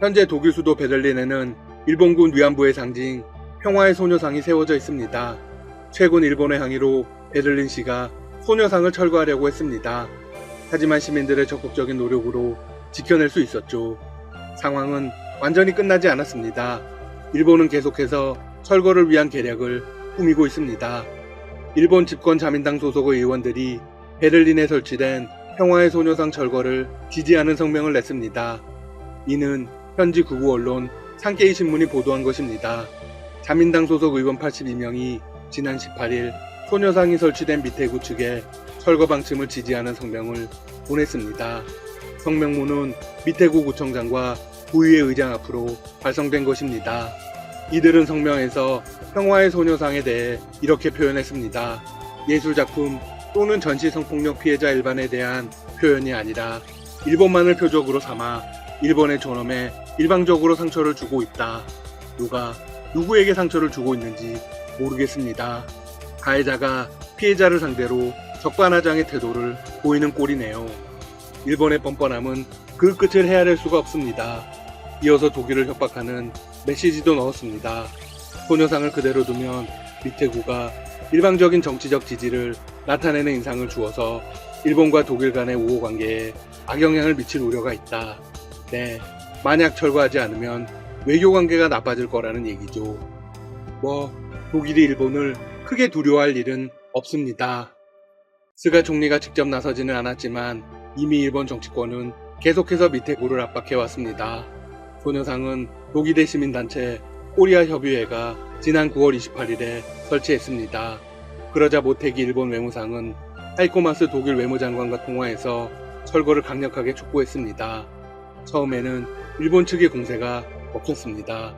현재 독일 수도 베를린에는 일본군 위안부의 상징 평화의 소녀상이 세워져 있습니다. 최근 일본의 항의로 베를린시가 소녀상을 철거하려고 했습니다. 하지만 시민들의 적극적인 노력으로 지켜낼 수 있었죠. 상황은 완전히 끝나지 않았습니다. 일본은 계속해서 철거를 위한 계략을 꾸미고 있습니다. 일본 집권 자민당 소속의 의원들이 베를린에 설치된 평화의 소녀상 철거를 지지하는 성명을 냈습니다. 이는 현지 극우 언론 산케이 신문이 보도한 것입니다. 자민당 소속 의원 82명이 지난 18일 소녀상이 설치된 미테구 측에 철거 방침을 지지하는 성명을 보냈습니다. 성명문은 미테구 구청장과 구의회 의장 앞으로 발송된 것입니다. 이들은 성명에서 평화의 소녀상에 대해 이렇게 표현했습니다. 예술작품 또는 전시 성폭력 피해자 일반에 대한 표현이 아니라 일본만을 표적으로 삼아 일본의 존엄에 일방적으로 상처를 주고 있다. 누가 누구에게 상처를 주고 있는지 모르겠습니다. 가해자가 피해자를 상대로 적반하장의 태도를 보이는 꼴이네요. 일본의 뻔뻔함은 그 끝을 헤아릴 수가 없습니다. 이어서 독일을 협박하는 메시지도 넣었습니다. 소녀상을 그대로 두면 미테구가 일방적인 정치적 지지를 나타내는 인상을 주어서 일본과 독일 간의 우호 관계에 악영향을 미칠 우려가 있다. 네, 만약 철거하지 않으면 외교 관계가 나빠질 거라는 얘기죠. 독일이 일본을 크게 두려워할 일은 없습니다. 스가 총리가 직접 나서지는 않았지만 이미 일본 정치권은 계속해서 미테구를 압박해왔습니다. 소녀상은 독일의 시민단체 코리아 협의회가 지난 9월 28일에 설치했습니다. 그러자 모테기 일본 외무상은 하이코마스 독일 외무장관과 통화해서 철거를 강력하게 촉구했습니다. 처음에는 일본 측의 공세가 먹혔습니다.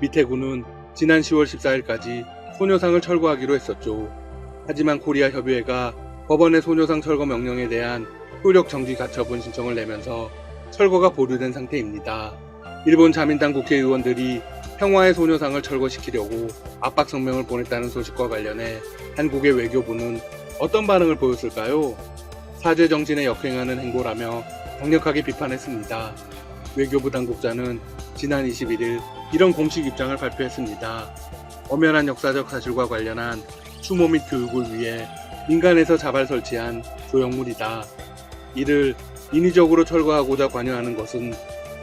미테구는 지난 10월 14일까지 소녀상을 철거하기로 했었죠. 하지만 코리아 협의회가 법원의 소녀상 철거 명령에 대한 효력 정지 가처분 신청을 내면서 철거가 보류된 상태입니다. 일본 자민당 국회의원들이 평화의 소녀상을 철거시키려고 압박 성명을 보냈다는 소식과 관련해 한국의 외교부는 어떤 반응을 보였을까요? 사죄 정신에 역행하는 행보라며 강력하게 비판했습니다. 외교부 당국자는 지난 21일 이런 공식 입장을 발표했습니다. 엄연한 역사적 사실과 관련한 추모 및 교육을 위해 민간에서 자발 설치한 조형물이다. 이를 인위적으로 철거하고자 관여하는 것은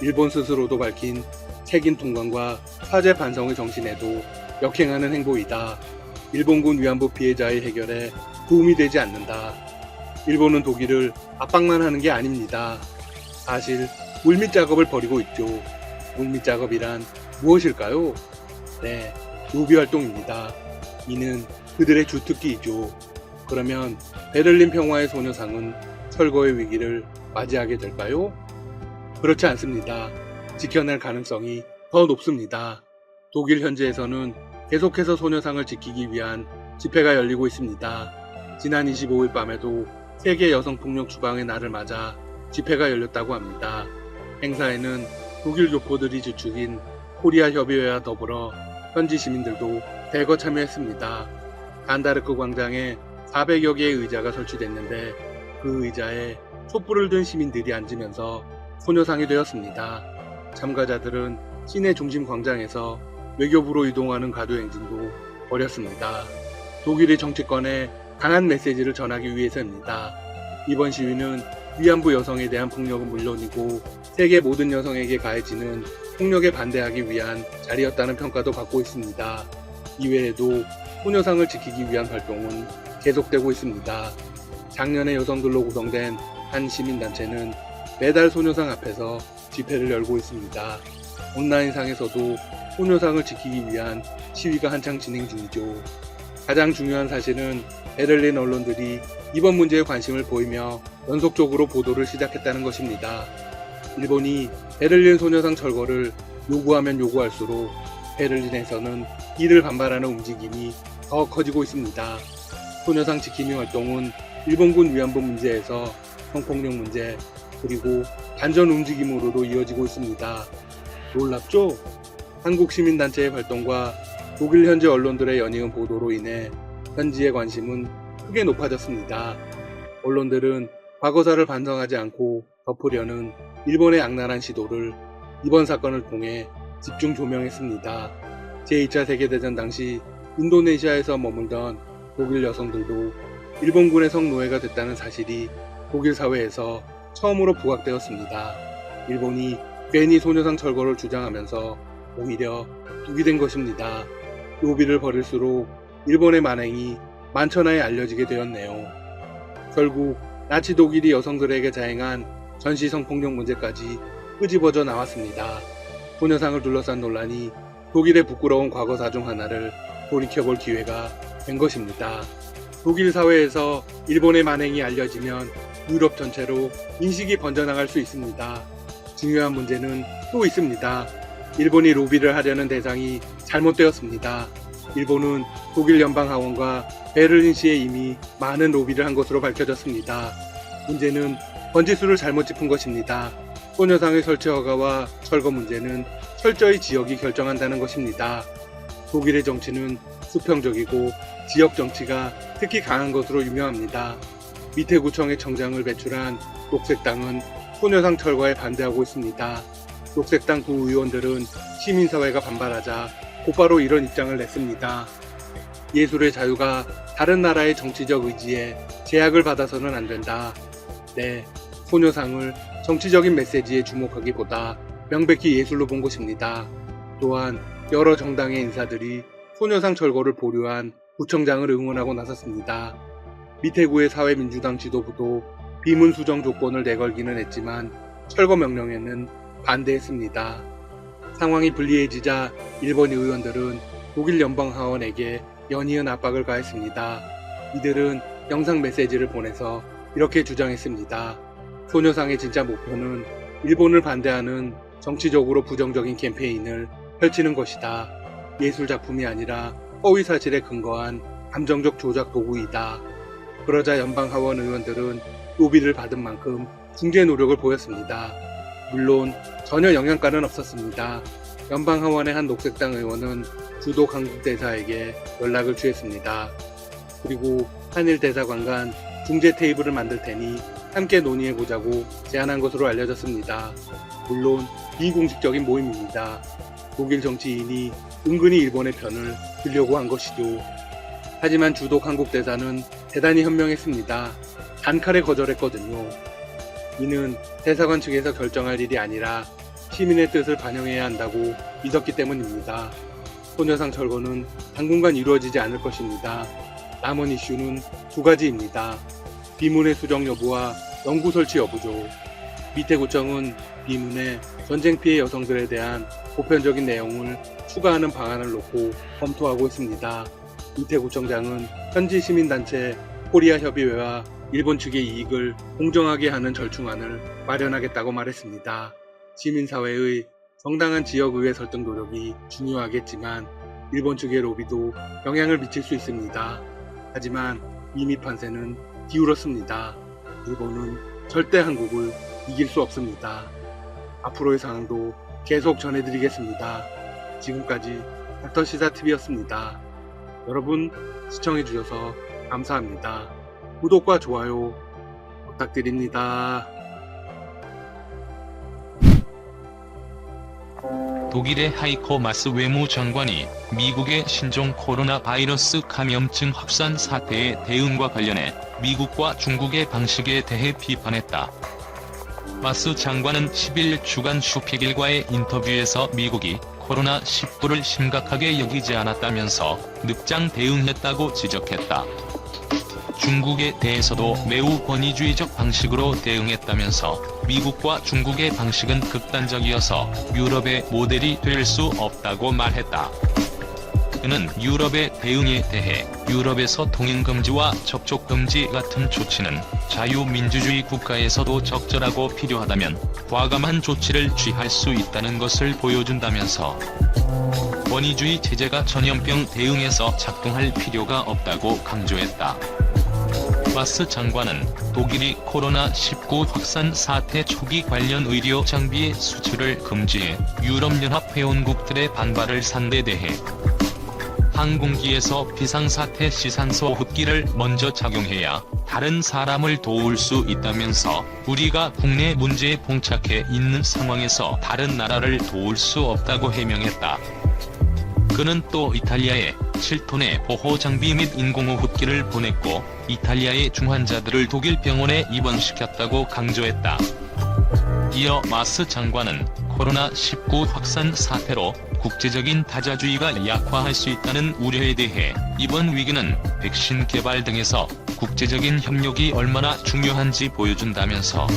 일본 스스로도 밝힌 책임 통감과 사죄 반성의 정신에도 역행하는 행보이다. 일본군 위안부 피해자의 해결에 도움이 되지 않는다. 일본은 독일을 압박만 하는 게 아닙니다. 사실 물밑 작업을 벌이고 있죠. 물밑 작업이란 무엇일까요? 네, 로비 활동입니다. 이는 그들의 주특기이죠. 그러면 베를린 평화의 소녀상은 철거의 위기를 맞이하게 될까요? 그렇지 않습니다. 지켜낼 가능성이 더 높습니다. 독일 현지에서는 계속해서 소녀상을 지키기 위한 집회가 열리고 있습니다. 지난 25일 밤에도 세계 여성폭력 추방의 날을 맞아 집회가 열렸다고 합니다. 행사에는 독일 교포들이 주축인 코리아 협의회와 더불어 현지 시민들도 대거 참여했습니다. 간다르크 광장에 400여 개의 의자가 설치됐는데 그 의자에 촛불을 든 시민들이 앉으면서 소녀상이 되었습니다. 참가자들은 시내 중심 광장에서 외교부로 이동하는 가도행진도 벌였습니다. 독일의 정치권에 강한 메시지를 전하기 위해서입니다. 이번 시위는 위안부 여성에 대한 폭력은 물론이고 세계 모든 여성에게 가해지는 폭력에 반대하기 위한 자리였다는 평가도 받고 있습니다. 이외에도 소녀상을 지키기 위한 활동은 계속되고 있습니다. 작년에 여성들로 구성된 한 시민단체는 매달 소녀상 앞에서 집회를 열고 있습니다. 온라인상에서도 소녀상을 지키기 위한 시위가 한창 진행 중이죠. 가장 중요한 사실은 베를린 언론들이 이번 문제에 관심을 보이며 연속적으로 보도를 시작했다는 것입니다. 일본이 베를린 소녀상 철거를 요구하면 요구할수록 베를린에서는 이를 반발하는 움직임이 더 커지고 있습니다. 소녀상 지킴이 활동은 일본군 위안부 문제에서 성폭력 문제 그리고 반전 움직임으로도 이어지고 있습니다. 놀랍죠? 한국 시민단체의 활동과 독일 현지 언론들의 연이은 보도로 인해 현지의 관심은 크게 높아졌습니다. 언론들은 과거사를 반성하지 않고 덮으려는 일본의 악랄한 시도를 이번 사건을 통해 집중 조명했습니다. 제2차 세계대전 당시 인도네시아에서 머물던 독일 여성들도 일본군의 성노예가 됐다는 사실이 독일 사회에서 처음으로 부각되었습니다. 일본이 괜히 소녀상 철거를 주장하면서 오히려 둑이 된 것입니다. 노비를 버릴수록 일본의 만행이 만천하에 알려지게 되었네요. 결국 나치 독일이 여성들에게 자행한 전시 성폭력 문제까지 끄집어져 나왔습니다. 소녀상을 둘러싼 논란이 독일의 부끄러운 과거사 중 하나를 돌이켜볼 기회가 된 것입니다. 독일 사회에서 일본의 만행이 알려지면 유럽 전체로 인식이 번져나갈 수 있습니다. 중요한 문제는 또 있습니다. 일본이 로비를 하려는 대상이 잘못되었습니다. 일본은 독일 연방하원과 베를린시에 이미 많은 로비를 한 것으로 밝혀졌습니다. 문제는 번지수를 잘못 짚은 것입니다. 소녀상의 설치 허가와 철거 문제는 철저히 지역이 결정한다는 것입니다. 독일의 정치는 수평적이고 지역 정치가 특히 강한 것으로 유명합니다. 미테구청의 청장을 배출한 녹색당은 소녀상 철거에 반대하고 있습니다. 녹색당 구 의원들은 시민사회가 반발하자 곧바로 이런 입장을 냈습니다. 예술의 자유가 다른 나라의 정치적 의지에 제약을 받아서는 안 된다. 네, 소녀상을 정치적인 메시지에 주목하기보다 명백히 예술로 본 것입니다. 또한 여러 정당의 인사들이 소녀상 철거를 보류한 구청장을 응원하고 나섰습니다. 미테구의 사회민주당 지도부도 비문 수정 조건을 내걸기는 했지만 철거 명령에는 반대했습니다. 상황이 불리해지자 일본 의원들은 독일 연방하원에게 연이은 압박을 가했습니다. 이들은 영상 메시지를 보내서 이렇게 주장했습니다. 소녀상의 진짜 목표는 일본을 반대하는 정치적으로 부정적인 캠페인을 펼치는 것이다. 예술 작품이 아니라 허위 사실에 근거한 감정적 조작 도구이다. 그러자 연방하원 의원들은 로비를 받은 만큼 중재 노력을 보였습니다. 물론 전혀 영향가는 없었습니다. 연방하원의 한 녹색당 의원은 주도 강국 대사에게 연락을 취했습니다. 그리고 한일 대사관 간 중재 테이블을 만들 테니 함께 논의해보자고 제안한 것으로 알려졌습니다. 물론 비공식적인 모임입니다. 독일 정치인이 은근히 일본의 편을 들려고 한 것이죠. 하지만 주도 한국 대사는 대단히 현명했습니다. 단칼에 거절했거든요. 이는 대사관 측에서 결정할 일이 아니라 시민의 뜻을 반영해야 한다고 믿었기 때문입니다. 소녀상 철거는 당분간 이루어지지 않을 것입니다. 남은 이슈는 두 가지입니다. 비문의 수정 여부와 영구 설치 여부죠. 미테구청은 비문에 전쟁 피해 여성들에 대한 보편적인 내용을 추가하는 방안을 놓고 검토하고 있습니다. 미테구청장은 현지 시민단체 코리아협의회와 일본 측의 이익을 공정하게 하는 절충안을 마련하겠다고 말했습니다. 시민사회의 정당한 지역의회 설득 노력이 중요하겠지만 일본 측의 로비도 영향을 미칠 수 있습니다. 하지만 이미 판세는 기울었습니다. 일본은 절대 한국을 이길 수 없습니다. 앞으로의 상황도 계속 전해드리겠습니다. 지금까지 닥터시사TV였습니다. 여러분 시청해주셔서 감사합니다. 구독과 좋아요 부탁드립니다. 독일의 하이코 마스 외무장관이 미국의 신종 코로나 바이러스 감염증 확산 사태의 대응과 관련해 미국과 중국의 방식에 대해 비판했다. 마스 장관은 10일 주간 슈피겔과의 인터뷰에서 미국이 코로나19를 심각하게 여기지 않았다면서 늑장 대응했다고 지적했다. 중국에 대해서도 매우 권위주의적 방식으로 대응했다면서 미국과 중국의 방식은 극단적이어서 유럽의 모델이 될 수 없다고 말했다. 그는 유럽의 대응에 대해 유럽에서 통행금지와 접촉금지 같은 조치는 자유민주주의 국가에서도 적절하고 필요하다면 과감한 조치를 취할 수 있다는 것을 보여준다면서 권위주의 체제가 전염병 대응에서 작동할 필요가 없다고 강조했다. 마스 장관은 독일이 코로나19 확산 사태 초기 관련 의료 장비의 수출을 금지해 유럽연합 회원국들의 반발을 산 데 대해 항공기에서 비상사태 시산소 흡기를 먼저 작용해야 다른 사람을 도울 수 있다면서 우리가 국내 문제에 봉착해 있는 상황에서 다른 나라를 도울 수 없다고 해명했다. 그는 또 이탈리아에 7톤의 보호장비 및 인공호흡기를 보냈고 이탈리아의 중환자들을 독일 병원에 입원시켰다고 강조했다. 이어 마스 장관은 코로나19 확산 사태로 국제적인 다자주의가 약화할 수 있다는 우려에 대해 이번 위기는 백신 개발 등에서 국제적인 협력이 얼마나 중요한지 보여준다면서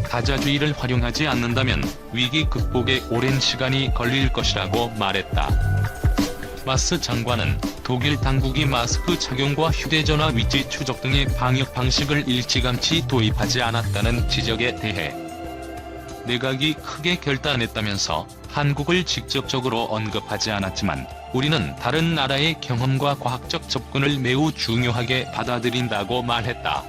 다자주의를 활용하지 않는다면 위기 극복에 오랜 시간이 걸릴 것이라고 말했다. 마스 장관은 독일 당국이 마스크 착용과 휴대전화 위치 추적 등의 방역 방식을 일찌감치 도입하지 않았다는 지적에 대해 내각이 크게 결단했다면서 한국을 직접적으로 언급하지 않았지만 우리는 다른 나라의 경험과 과학적 접근을 매우 중요하게 받아들인다고 말했다.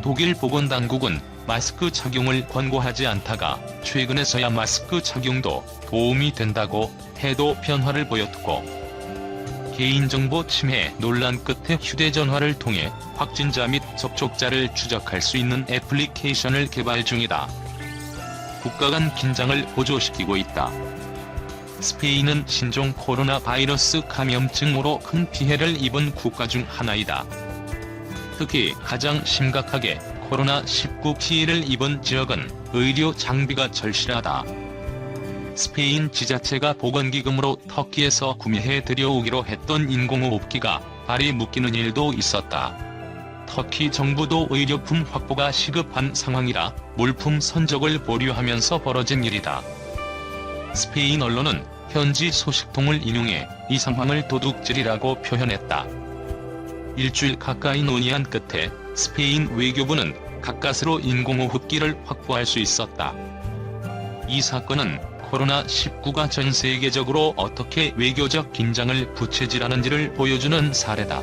독일 보건당국은 마스크 착용을 권고하지 않다가 최근에서야 마스크 착용도 도움이 된다고 태도 변화를 보였고 개인정보 침해 논란 끝에 휴대전화를 통해 확진자 및 접촉자를 추적할 수 있는 애플리케이션을 개발 중이다. 국가 간 긴장을 고조시키고 있다. 스페인은 신종 코로나 바이러스 감염증으로 큰 피해를 입은 국가 중 하나이다. 특히 가장 심각하게 코로나19 피해를 입은 지역은 의료 장비가 절실하다. 스페인 지자체가 보건기금으로 터키에서 구매해 들여오기로 했던 인공호흡기가 발이 묶이는 일도 있었다. 터키 정부도 의료품 확보가 시급한 상황이라 물품 선적을 보류하면서 벌어진 일이다. 스페인 언론은 현지 소식통을 인용해 이 상황을 도둑질이라고 표현했다. 일주일 가까이 논의한 끝에 스페인 외교부는 가까스로 인공호흡기를 확보할 수 있었다. 이 사건은 코로나19가 전 세계적으로 어떻게 외교적 긴장을 부채질하는지를 보여주는 사례다.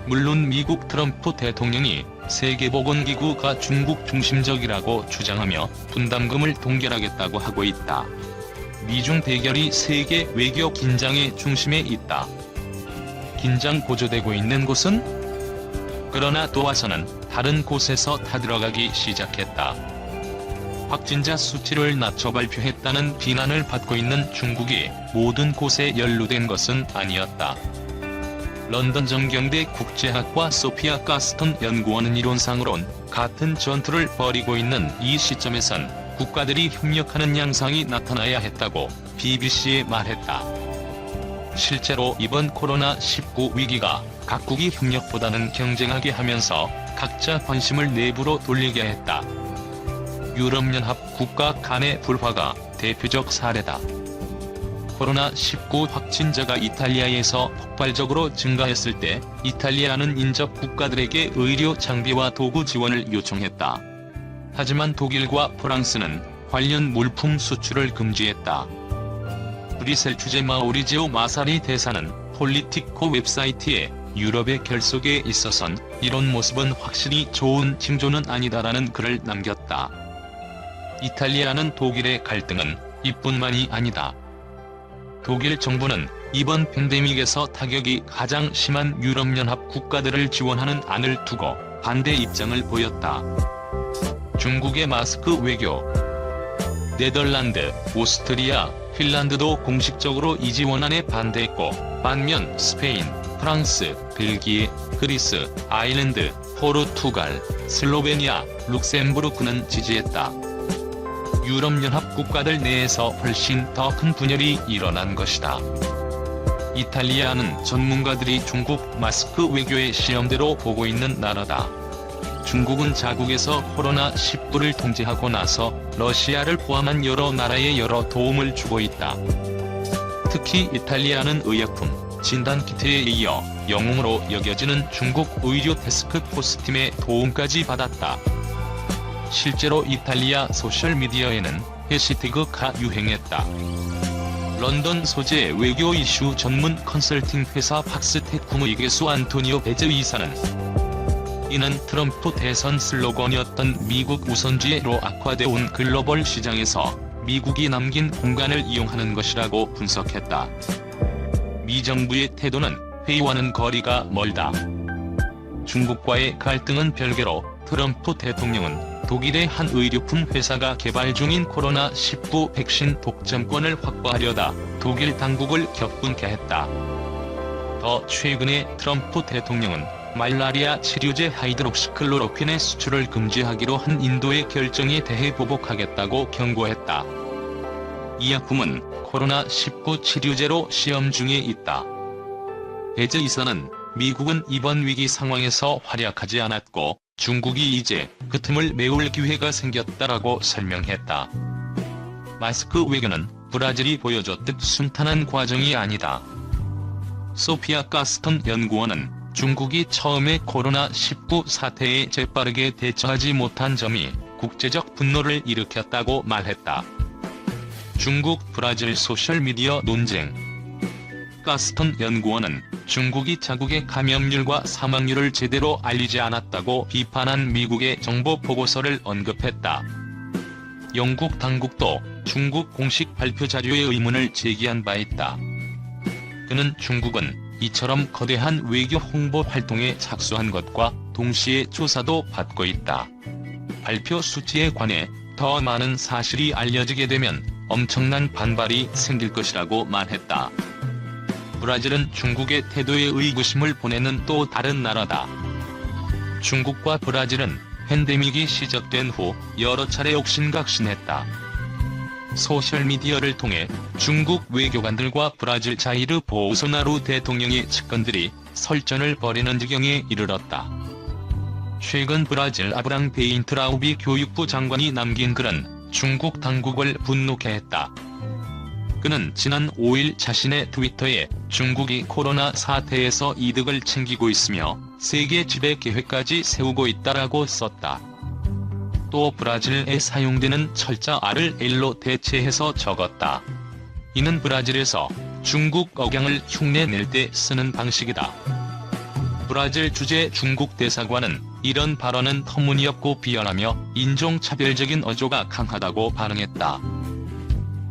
물론 미국 트럼프 대통령이 세계보건기구가 중국 중심적이라고 주장하며 분담금을 동결하겠다고 하고 있다. 미중 대결이 세계 외교 긴장의 중심에 있다. 긴장 고조되고 있는 곳은? 그러나 또 와서는 다른 곳에서 타들어가기 시작했다. 확진자 수치를 낮춰 발표했다는 비난을 받고 있는 중국이 모든 곳에 연루된 것은 아니었다. 런던 정경대 국제학과 소피아 가스턴 연구원은 이론상으론 같은 전투를 벌이고 있는 이 시점에선 국가들이 협력하는 양상이 나타나야 했다고 BBC에 말했다. 실제로 이번 코로나19 위기가 각국이 협력보다는 경쟁하게 하면서 각자 관심을 내부로 돌리게 했다. 유럽연합 국가 간의 불화가 대표적 사례다. 코로나19 확진자가 이탈리아에서 폭발적으로 증가했을 때 이탈리아는 인접 국가들에게 의료 장비와 도구 지원을 요청했다. 하지만 독일과 프랑스는 관련 물품 수출을 금지했다. 브뤼셀 주재 마우리지오 마사리 대사는 폴리티코 웹사이트에 유럽의 결속에 있어선 이런 모습은 확실히 좋은 징조는 아니다라는 글을 남겼다. 이탈리아는 독일의 갈등은 이뿐만이 아니다. 독일 정부는 이번 팬데믹에서 타격이 가장 심한 유럽연합 국가들을 지원하는 안을 두고 반대 입장을 보였다. 중국의 마스크 외교. 네덜란드, 오스트리아, 핀란드도 공식적으로 이 지원안에 반대했고 반면 스페인, 프랑스, 벨기에, 그리스, 아일랜드, 포르투갈, 슬로베니아, 룩셈부르크는 지지했다. 유럽연합 국가들 내에서 훨씬 더 큰 분열이 일어난 것이다. 이탈리아는 전문가들이 중국 마스크 외교의 시험대로 보고 있는 나라다. 중국은 자국에서 코로나19를 통제하고 나서 러시아를 포함한 여러 나라에 여러 도움을 주고 있다. 특히 이탈리아는 의약품, 진단키트에 이어 영웅으로 여겨지는 중국 의료 태스크포스팀의 도움까지 받았다. 실제로 이탈리아 소셜미디어에는 해시태그가 유행했다. 런던 소재 외교 이슈 전문 컨설팅 회사 박스테쿰의 개수 안토니오 베즈 이사는 이는 트럼프 대선 슬로건이었던 미국 우선주의로 악화되어 글로벌 시장에서 미국이 남긴 공간을 이용하는 것이라고 분석했다. 미 정부의 태도는 회의와는 거리가 멀다. 중국과의 갈등은 별개로 트럼프 대통령은 독일의 한 의료품 회사가 개발 중인 코로나19 백신 독점권을 확보하려다 독일 당국을 격분케 했다. 더 최근에 트럼프 대통령은 말라리아 치료제 하이드록시클로로퀸의 수출을 금지하기로 한 인도의 결정에 대해 보복하겠다고 경고했다. 이 약품은 코로나19 치료제로 시험 중에 있다. 배제 이사는 미국은 이번 위기 상황에서 활약하지 않았고 중국이 이제 그 틈을 메울 기회가 생겼다라고 설명했다. 마스크 외교는 브라질이 보여줬듯 순탄한 과정이 아니다. 소피아 가스턴 연구원은 중국이 처음에 코로나19 사태에 재빠르게 대처하지 못한 점이 국제적 분노를 일으켰다고 말했다. 중국 브라질 소셜미디어 논쟁. 가스턴 연구원은 중국이 자국의 감염률과 사망률을 제대로 알리지 않았다고 비판한 미국의 정보 보고서를 언급했다. 영국 당국도 중국 공식 발표 자료에 의문을 제기한 바 있다. 그는 중국은 이처럼 거대한 외교 홍보 활동에 착수한 것과 동시에 조사도 받고 있다. 발표 수치에 관해 더 많은 사실이 알려지게 되면 엄청난 반발이 생길 것이라고 말했다. 브라질은 중국의 태도에 의구심을 보내는 또 다른 나라다. 중국과 브라질은 팬데믹이 시작된 후 여러 차례 옥신각신했다. 소셜미디어를 통해 중국 외교관들과 브라질 자이르 보우소나루 대통령의 측근들이 설전을 벌이는 지경에 이르렀다. 최근 브라질 아브랑 베인트라우비 교육부 장관이 남긴 글은 중국 당국을 분노케 했다. 그는 지난 5일 자신의 트위터에 중국이 코로나 사태에서 이득을 챙기고 있으며 세계 지배 계획까지 세우고 있다라고 썼다. 또 브라질에 사용되는 철자 R을 L로 대체해서 적었다. 이는 브라질에서 중국 억양을 흉내낼 때 쓰는 방식이다. 브라질 주재 중국 대사관은 이런 발언은 터무니없고 비열하며 인종차별적인 어조가 강하다고 반응했다.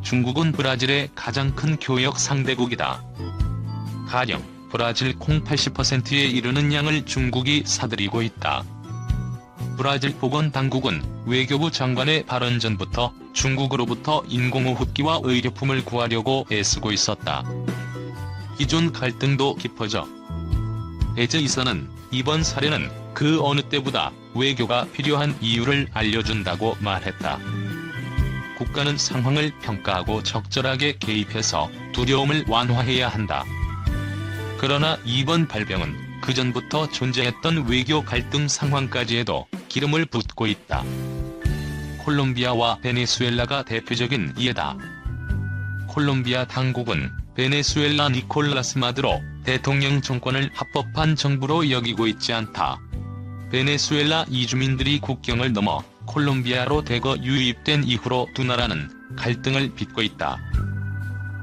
중국은 브라질의 가장 큰 교역 상대국이다. 가령 브라질 콩 80%에 이르는 양을 중국이 사들이고 있다. 브라질 보건당국은 외교부 장관의 발언 전부터 중국으로부터 인공호흡기와 의료품을 구하려고 애쓰고 있었다. 기존 갈등도 깊어져 배제 이사는 이번 사례는 그 어느 때보다 외교가 필요한 이유를 알려준다고 말했다. 국가는 상황을 평가하고 적절하게 개입해서 두려움을 완화해야 한다. 그러나 이번 발병은 그전부터 존재했던 외교 갈등 상황까지에도 기름을 붓고 있다. 콜롬비아와 베네수엘라가 대표적인 예다. 콜롬비아 당국은 베네수엘라 니콜라스 마두로 대통령 정권을 합법한 정부로 여기고 있지 않다. 베네수엘라 이주민들이 국경을 넘어 콜롬비아로 대거 유입된 이후로 두 나라는 갈등을 빚고 있다.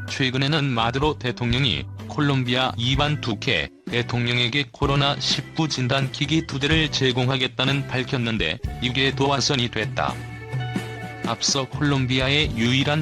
최근에는 마두로 대통령이 콜롬비아 이반 두케 대통령에게 코로나19 진단기기 2대를 제공하겠다는 밝혔는데 이게 도화선이 됐다. 앞서 콜롬비아의 유일한